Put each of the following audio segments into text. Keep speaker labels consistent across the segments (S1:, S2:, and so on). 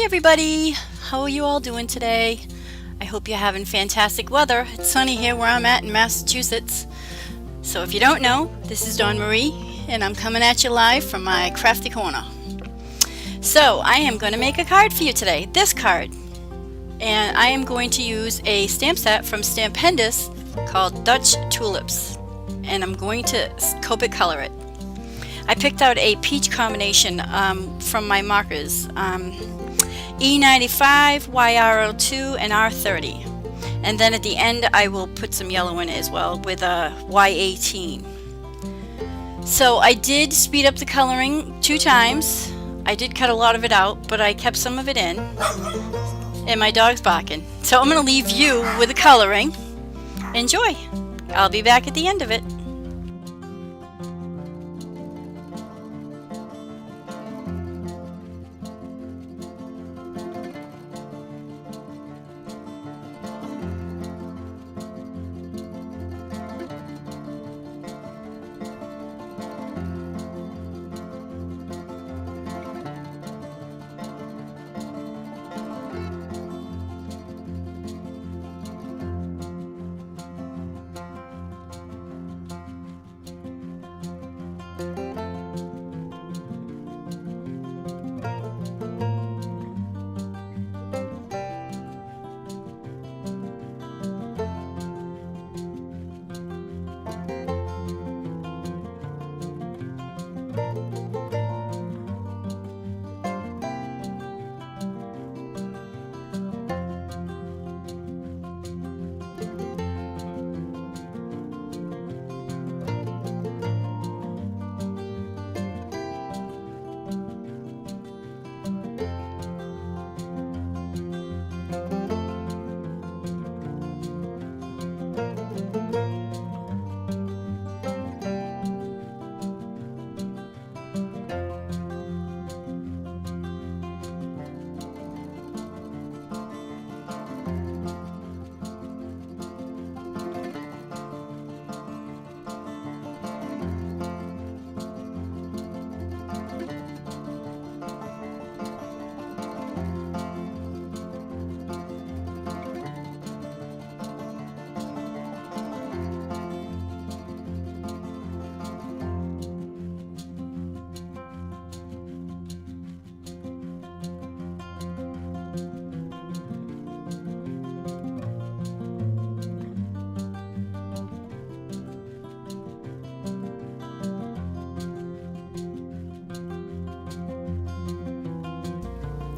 S1: everybody, how are you all doing today? I hope you're having fantastic weather. It's sunny here where I'm at in Massachusetts. So if you don't know, this is Dawn Marie and I'm coming at you live from my crafty corner. So I am going to make a card for you today, this card. And I am going to use a stamp set from Stampendous called Dutch Tulips. And I'm going to Copic color it. I picked out a peach combination from my markers, E95, YR02, and R30. And then at the end I will put some yellow in it as well with a Y18. So I did speed up the coloring 2 times. I did cut a lot of it out, but I kept some of it in. And my dog's barking. So I'm going to leave you with the coloring. Enjoy! I'll be back at the end of it.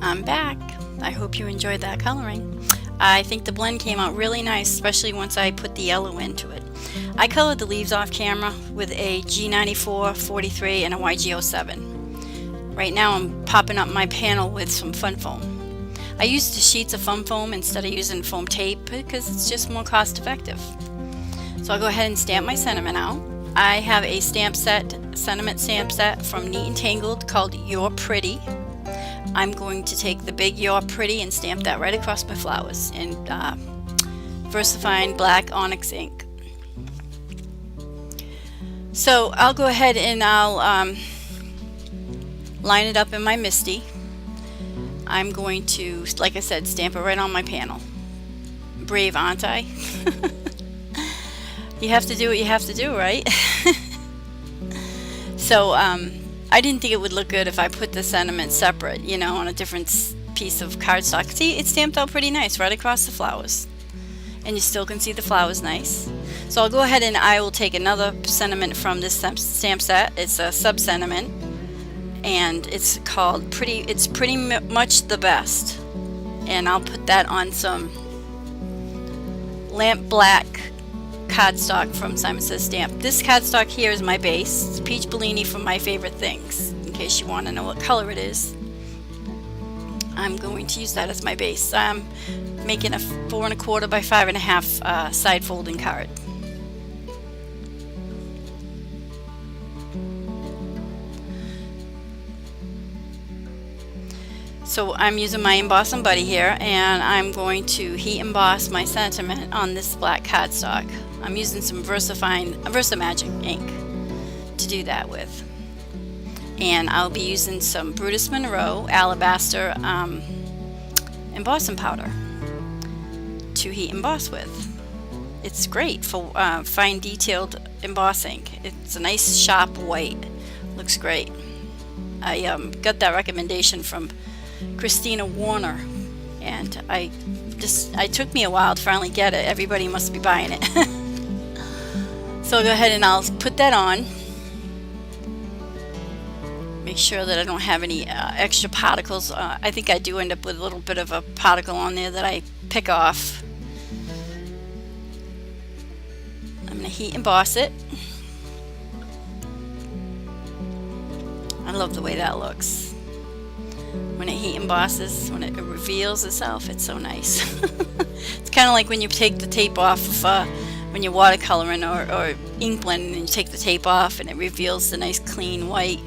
S1: I'm back. I hope you enjoyed that coloring. I think the blend came out really nice, especially once I put the yellow into it. I colored the leaves off camera with a G94, 43, and a YG07. Right now I'm popping up my panel with some fun foam. I used the sheets of fun foam instead of using foam tape because it's just more cost effective. So I'll go ahead and stamp my sentiment out. I have a sentiment stamp set from Neat and Tangled called You're Pretty. I'm going to take the big You're Pretty and stamp that right across my flowers in VersaFine black onyx ink. So I'll go ahead and I'll line it up in my Misty. I'm going to, like I said, stamp it right on my panel. Brave, aren't I? You have to do what you have to do, right? So I didn't think it would look good if I put the sentiment separate, you know, on a different piece of cardstock. See, it's stamped out pretty nice right across the flowers. And you still can see the flowers nice. So I'll go ahead and I will take another sentiment from this stamp set. It's a sub-sentiment. And it's called It's Pretty Much the Best. And I'll put that on some lamp black cardstock from Simon Says Stamp. This cardstock here is my base. It's Peach Bellini from My Favorite Things, in case you want to know what color it is. I'm going to use that as my base. I'm making a 4 1/4 by 5 1/2 side folding card. So I'm using my embossing buddy here and I'm going to heat emboss my sentiment on this black cardstock. I'm using some VersaMagic ink to do that with. And I'll be using some Brutus Monroe Alabaster embossing powder to heat emboss with. It's great for fine detailed embossing. It's a nice sharp white. Looks great. I got that recommendation from Christina Warner, and it took me a while to finally get it. Everybody must be buying it. So I'll go ahead and I'll put that on. Make sure that I don't have any extra particles. I think I do end up with a little bit of a particle on there that I pick off. I'm going to heat emboss it. I love the way that looks. When it heat embosses, when it reveals itself, it's so nice. It's kind of like when you take the tape off of when you're watercoloring or ink blending, and you take the tape off and it reveals the nice clean white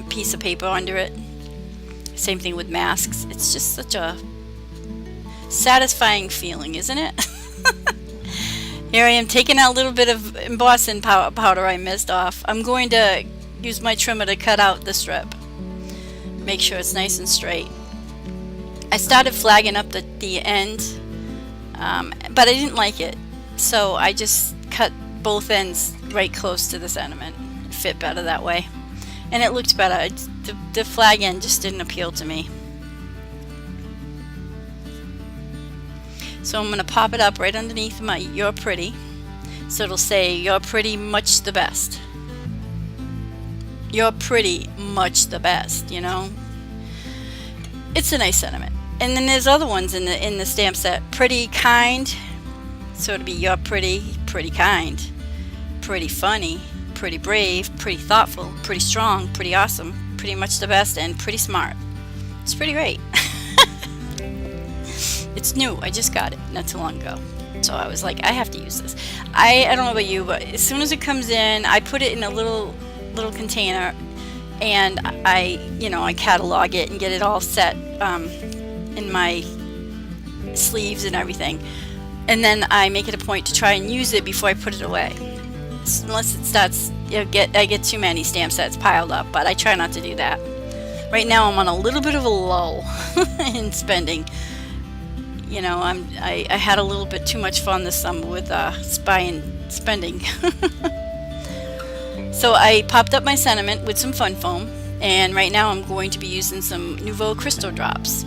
S1: piece of paper under it. Same thing with masks. It's just such a satisfying feeling, isn't it? Here I am taking out a little bit of embossing powder I missed off. I'm going to use my trimmer to cut out the strip. Make sure it's nice and straight. I started flagging up the end, but I didn't like it, so I just cut both ends right close to the sentiment. It fit better that way, and it looked better. The flag end just didn't appeal to me. So I'm going to pop it up right underneath my "You're Pretty," so it'll say "You're pretty much the best." You're pretty much the best, you know. It's a nice sentiment. And then there's other ones in the stamp set. Pretty kind, so it'll be "You're pretty, pretty kind, pretty funny, pretty brave, pretty thoughtful, pretty strong, pretty awesome, pretty much the best, and pretty smart." It's pretty great. It's new. I just got it not too long ago, so I was like, I have to use this. I don't know about you, but as soon as it comes in, I put it in a little container, and I catalog it and get it all set in my sleeves and everything, and then I make it a point to try and use it before I put it away, unless it starts I get too many stamp sets piled up, but I try not to do that. Right now I'm on a little bit of a lull in spending. You know, I had a little bit too much fun this summer with spending. So I popped up my sentiment with some fun foam, and right now I'm going to be using some Nuvo Crystal Drops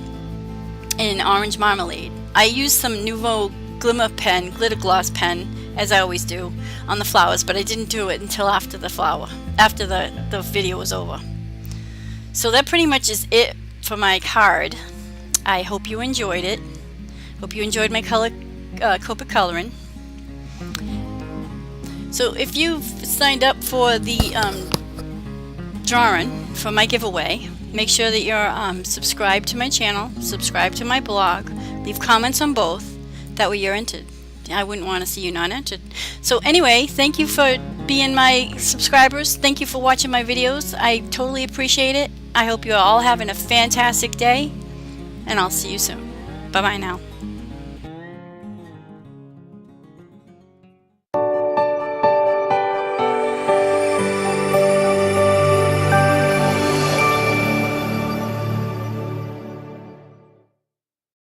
S1: in Orange Marmalade. I used some Nuvo glitter gloss pen, as I always do, on the flowers, but I didn't do it until after the video was over. So that pretty much is it for my card. I hope you enjoyed it. Hope you enjoyed my Copic coloring. So if you've signed up for the drawing for my giveaway, make sure that you're subscribed to my channel, subscribe to my blog, leave comments on both. That way you're entered. I wouldn't want to see you not entered. So anyway, thank you for being my subscribers. Thank you for watching my videos. I totally appreciate it. I hope you're all having a fantastic day, and I'll see you soon. Bye-bye now.